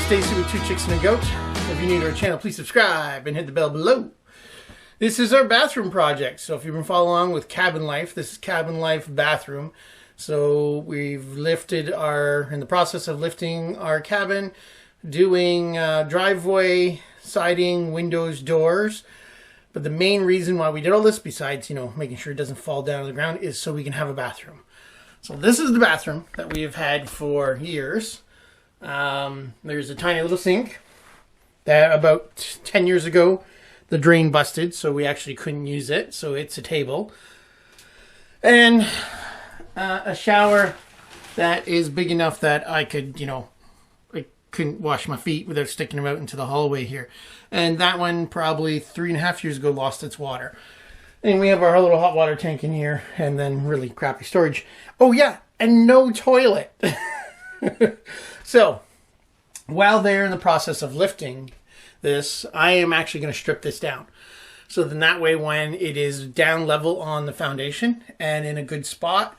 Stacy with 2 Chicks and a Goat. If you're new to our channel, please subscribe and hit the bell below. This is our bathroom project. So if you've been following along with Cabin Life, this is Cabin Life bathroom. So we've lifted in the process of lifting our cabin, doing driveway, siding, windows, doors. But the main reason why we did all this, besides, making sure it doesn't fall down to the ground, is so we can have a bathroom. So this is the bathroom that we have had for years. There's a tiny little sink that about 10 years ago, the drain busted, so we actually couldn't use it. So it's a table. And a shower that is big enough that I could, I couldn't wash my feet without sticking them out into the hallway here. And that one probably 3.5 years ago lost its water. And we have our little hot water tank in here, and then really crappy storage. Oh yeah, and no toilet. So, while they're in the process of lifting this, I am actually going to strip this down. So then that way, when it is down level on the foundation and in a good spot,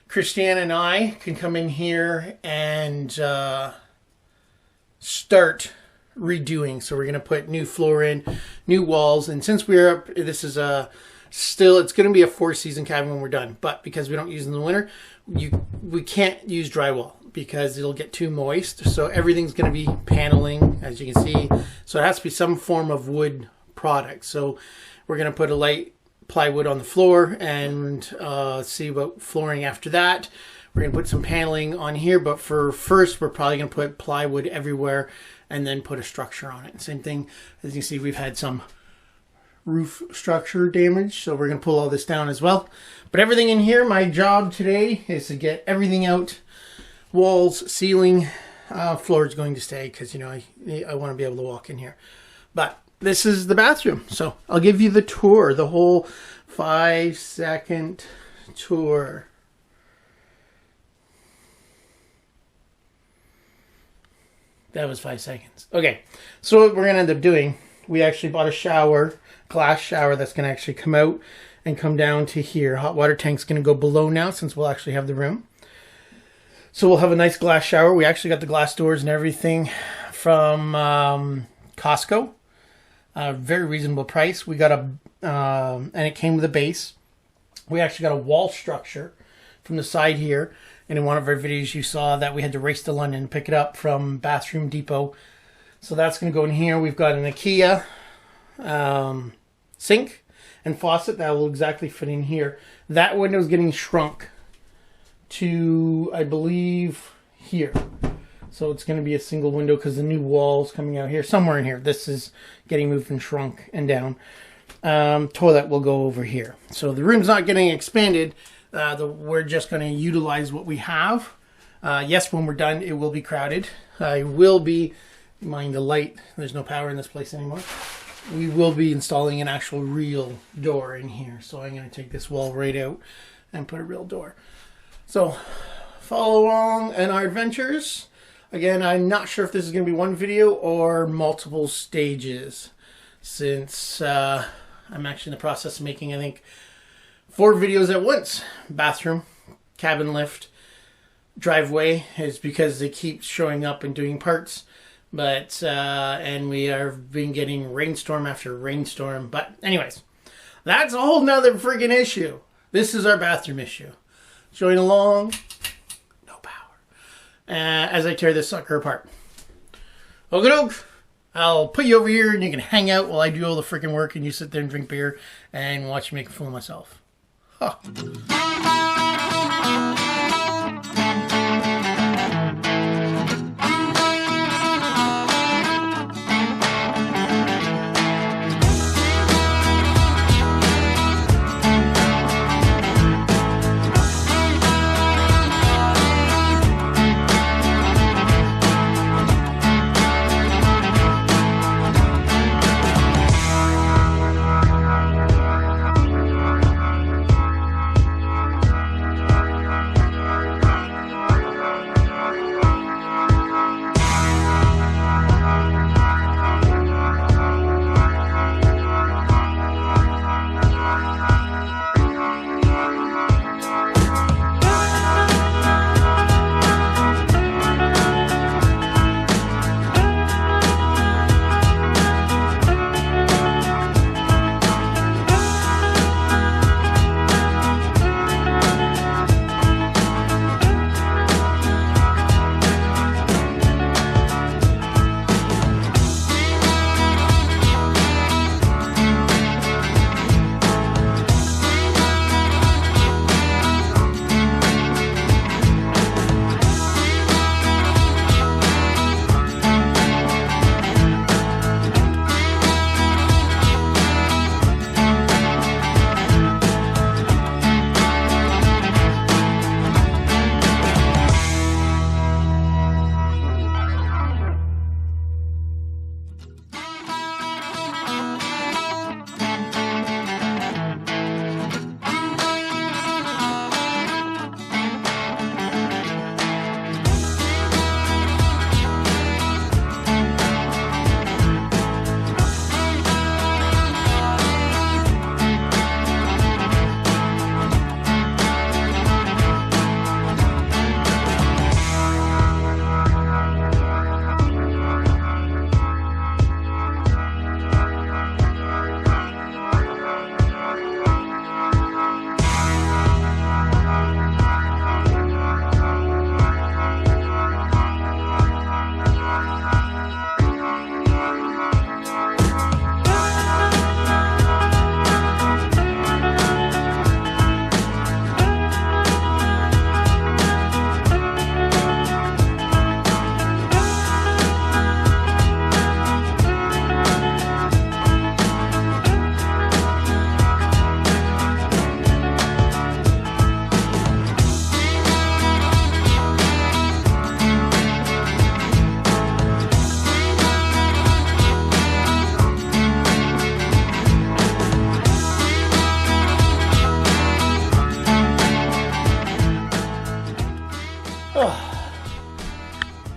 Christiane and I can come in here and start redoing. So we're going to put new floor in, new walls. And since we're up, this is it's going to be a 4-season cabin when we're done. But because we don't use it in the winter, we can't use drywall because it'll get too moist. So everything's going to be paneling, as you can see. So it has to be some form of wood product. So we're going to put a light plywood on the floor and see about flooring after that. We're going to put some paneling on here, but first we're probably going to put plywood everywhere and then put a structure on it. Same thing, as you can see, we've had some roof structure damage, so we're going to pull all this down as well. But everything in here, my job today is to get everything out. Walls, ceiling, floor is going to stay because, I want to be able to walk in here. But this is the bathroom. So I'll give you the tour, the whole 5-second tour. That was 5 seconds. Okay, so what we're going to end up doing, we actually bought a shower, glass shower that's going to actually come out and come down to here. Hot water tank's going to go below now since we'll actually have the room. So we'll have a nice glass shower. We actually got the glass doors and everything from Costco. Very reasonable price. We got and it came with a base. We actually got a wall structure from the side here. And in one of our videos you saw that we had to race to London and pick it up from Bathroom Depot. So that's going to go in here. We've got an IKEA sink and faucet that will exactly fit in here. That window is getting shrunk to, I believe, here. So it's going to be a single window because the new wall's coming out here. Somewhere in here. This is getting moved and shrunk and down. Toilet will go over here. So the room's not getting expanded. We're just going to utilize what we have. Yes, when we're done, it will be crowded. I will be, mind the light, there's no power in this place anymore. We will be installing an actual real door in here. So I'm going to take this wall right out and put a real door. So follow along in our adventures. Again, I'm not sure if this is going to be one video or multiple stages, since I'm actually in the process of making, I think, 4 videos at once. Bathroom, cabin lift, driveway, is because they keep showing up and doing parts. But, and we have been getting rainstorm after rainstorm. But anyways, that's a whole nother friggin' issue. This is our bathroom issue. Join along. No power. As I tear this sucker apart. Okie doke. I'll put you over here and you can hang out while I do all the freaking work and you sit there and drink beer and watch me make a fool of myself. Huh.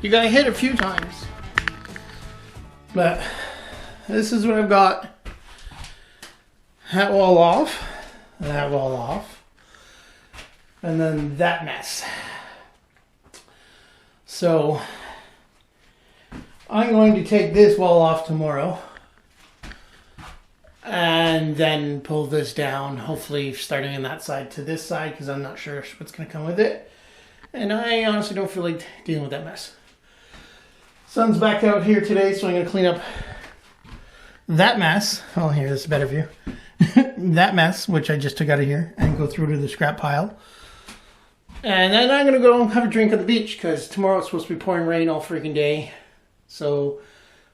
You got hit a few times. But this is what I've got. That wall off. That wall off. And then that mess. So I'm going to take this wall off tomorrow. And then pull this down, hopefully starting on that side to this side, because I'm not sure what's going to come with it. And I honestly don't feel like dealing with that mess. Sun's back out here today, so I'm going to clean up that mess. Oh, here, this is a better view. That mess, which I just took out of here, and go through to the scrap pile. And then I'm going to go have a drink at the beach, because tomorrow it's supposed to be pouring rain all freaking day. So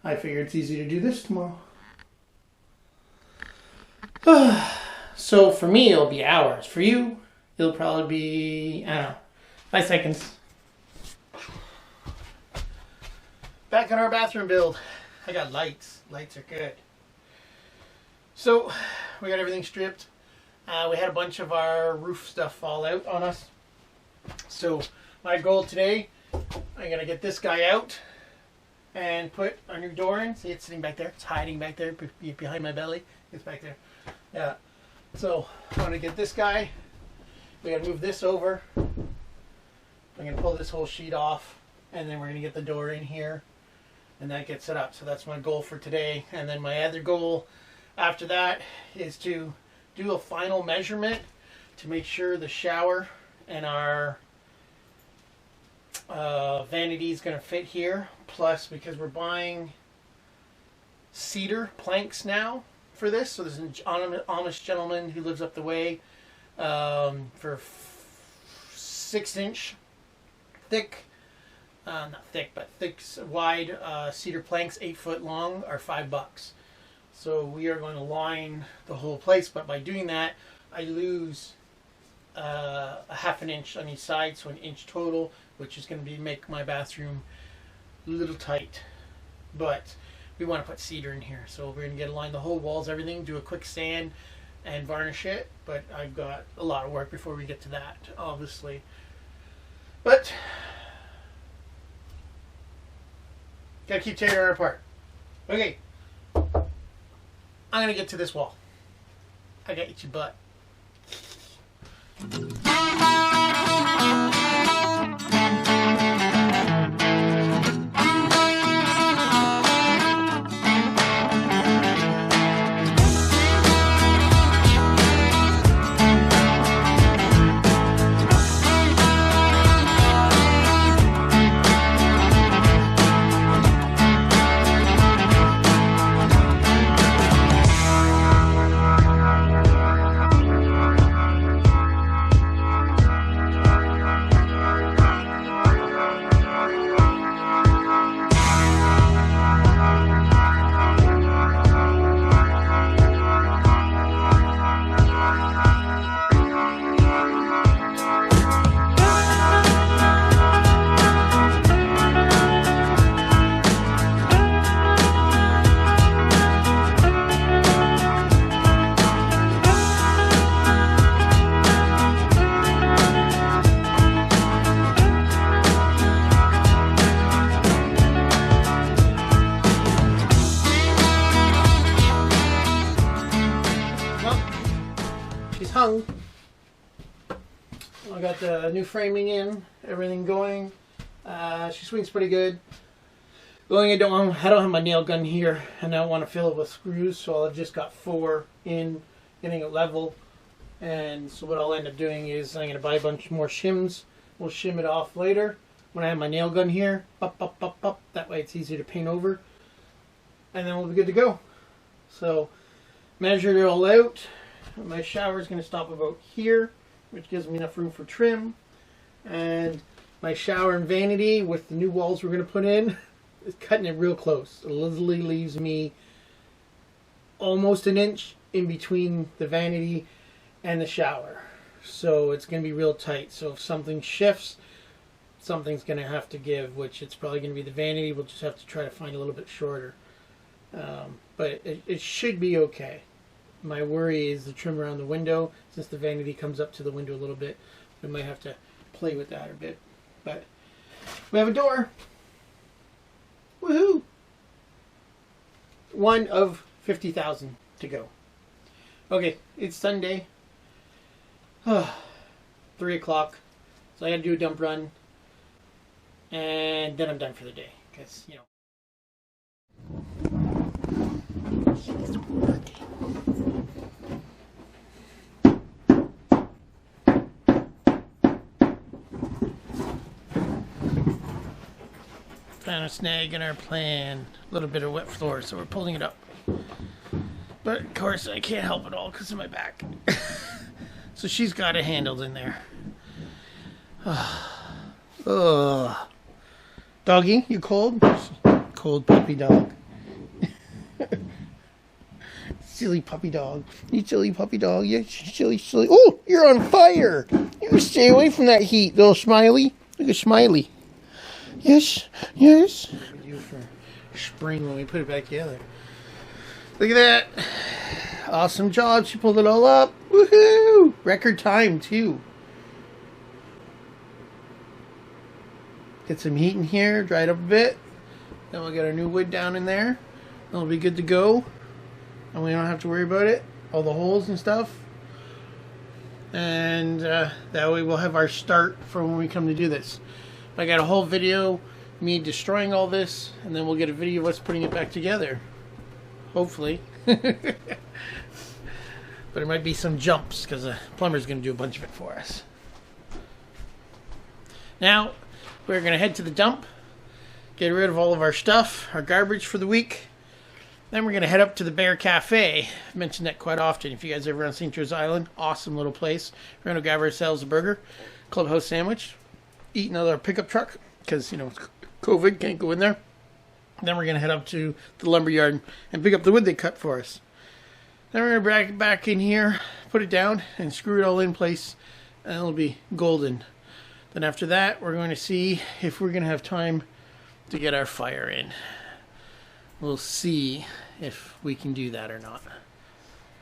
I figure it's easy to do this tomorrow. So for me, it'll be hours. For you, it'll probably be, I don't know, 5 seconds. Back on our bathroom build. I got lights. Lights are good. So we got everything stripped. We had a bunch of our roof stuff fall out on us. So my goal today, I'm going to get this guy out and put our new door in. See, it's sitting back there. It's hiding back there behind my belly. It's back there. Yeah. So I want to get this guy. We got to move this over. I'm going to pull this whole sheet off, and then we're going to get the door in here, and that gets it up. So that's my goal for today. And then my other goal after that is to do a final measurement to make sure the shower and our vanity is going to fit here. Plus, because we're buying cedar planks now for this, so there's an Amish gentleman who lives up the way for 6-inch thick, not thick, but thick, wide cedar planks, 8 foot long, are $5. So we are going to line the whole place, but by doing that, I lose a ½ an inch on each side, so 1 inch total, which is going to make my bathroom a little tight. But we want to put cedar in here, so we're going to line the whole walls, everything, do a quick sand and varnish it. But I've got a lot of work before we get to that, obviously. But gotta keep tearing her apart. Okay, I'm gonna get to this wall. I got itchy butt. Hung. I got the new framing in, everything going. She swings pretty good. The only thing I don't have my nail gun here, and I don't want to fill it with screws, so I've just got 4 in, getting it level. And so what I'll end up doing is I'm going to buy a bunch more shims. We'll shim it off later when I have my nail gun here. Up, up, up, up. That way it's easy to paint over. And then we'll be good to go. So measured it all out. My shower is going to stop about here, which gives me enough room for trim. And my shower and vanity with the new walls we're going to put in is cutting it real close. It literally leaves me almost 1 inch in between the vanity and the shower. So it's going to be real tight. So if something shifts, something's going to have to give, which it's probably going to be the vanity. We'll just have to try to find a little bit shorter. But it should be okay. My worry is the trim around the window. Since the vanity comes up to the window a little bit, we might have to play with that a bit. But we have a door. Woohoo! One of 50,000 to go. Okay, it's Sunday. 3 o'clock. So I gotta do a dump run. And then I'm done for the day. Because, you know. Found a snag in our plan. A little bit of wet floor, so we're pulling it up. But of course I can't help it all because of my back. So she's got it handled in there. Doggy, you cold? Cold puppy dog. Silly puppy dog. You silly puppy dog. You silly. Oh, you're on fire. You stay away from that heat, little Smiley. Look at Smiley. Yes. What we do for spring when we put it back together. Look at that. Awesome job. She pulled it all up. Woohoo! Record time, too. Get some heat in here. Dry it up a bit. Then we'll get our new wood down in there. It'll be good to go. And we don't have to worry about it. All the holes and stuff. And that way we'll have our start for when we come to do this. I got a whole video, me destroying all this, and then we'll get a video of us putting it back together. Hopefully. But there might be some jumps, because the plumber's going to do a bunch of it for us. Now, we're going to head to the dump, get rid of all of our stuff, our garbage for the week. Then we're going to head up to the Bear Cafe. I've mentioned that quite often. If you guys ever on St. Joe's Island, awesome little place. We're going to grab ourselves a burger, clubhouse sandwich, eat another pickup truck, because, you know, it's COVID, can't go in there. Then we're going to head up to the lumberyard and pick up the wood they cut for us. Then we're going to bring it back in here, put it down, and screw it all in place, and it'll be golden. Then after that, we're going to see if we're going to have time to get our fire in. We'll see if we can do that or not.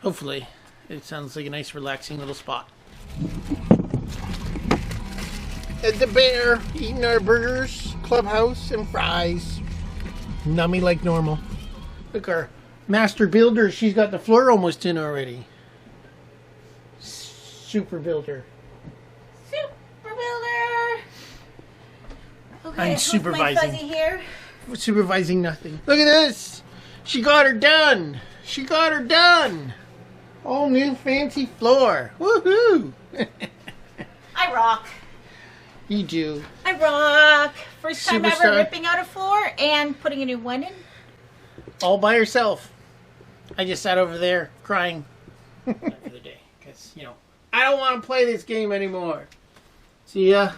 Hopefully. It sounds like a nice relaxing little spot. At the Bear, eating our burgers, clubhouse, and fries. Nummy like normal. Look, our master builder, she's got the floor almost in already. Super builder. Super builder. Okay, I'm supervising. My fuzzy here. Supervising nothing. Look at this. She got her done. She got her done. All new fancy floor. Woohoo. I rock. You do. I rock. First time Superstar. ever ripping out a floor and putting a new one in. All by herself. I just sat over there crying for the day. Because, you know, I don't want to play this game anymore. See ya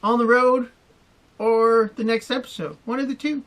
on the road or the next episode. One of the two.